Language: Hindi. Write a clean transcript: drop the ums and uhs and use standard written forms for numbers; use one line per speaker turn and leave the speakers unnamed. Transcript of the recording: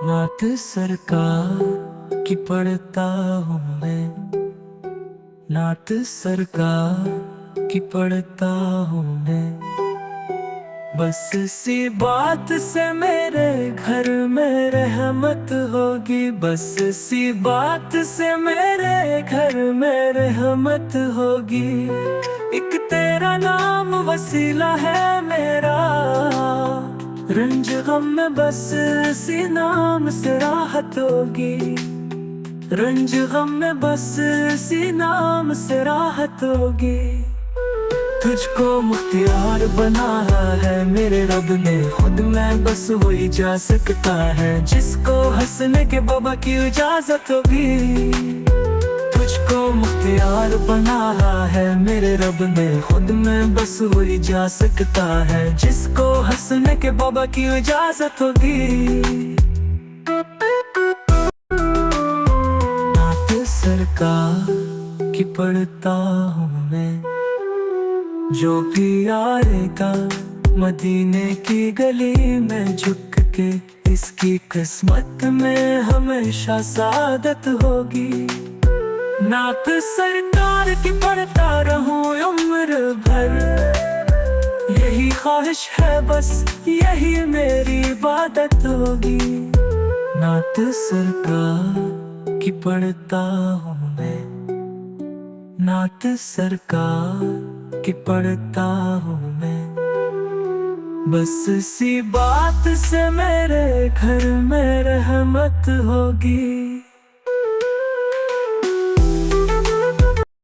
नात सरकार की पढ़ता हूँ मैं, नात सरकार की पढ़ता हूँ मैं। बस इसी बात से मेरे घर में रहमत होगी, बस इसी बात से मेरे घर में रहमत होगी। एक तेरा नाम वसीला है मेरा, रंज गम में बस इसी नाम से राहत होगी। रंज गम में बस इसी नाम से राहत होगी। तुझको मुख्तियार बनाया है मेरे रब ने खुद, मैं बस वही जा सकता है जिसको हंसने के बाबा की इजाजत होगी। तुझको मुख्तियार बनाया है मेरे रब ने खुद, मैं बस वही जा सकता है जिसको हंसने के बाबा की इजाजत होगी। नात सरकार की पढ़ता हूँ मैं, जो भी आएगा मदीने की गली में झुक के, इसकी किस्मत में हमेशा सादत होगी। नात सरकार की पढ़ता रहूं उम्र भर, यही ख्वाहिश है बस यही मेरी इबादत होगी। नात सरकार की पढ़ता हूँ मैं, नात सरकार की पढ़ता हूँ मैं। बस इसी बात से मेरे घर में रहमत होगी।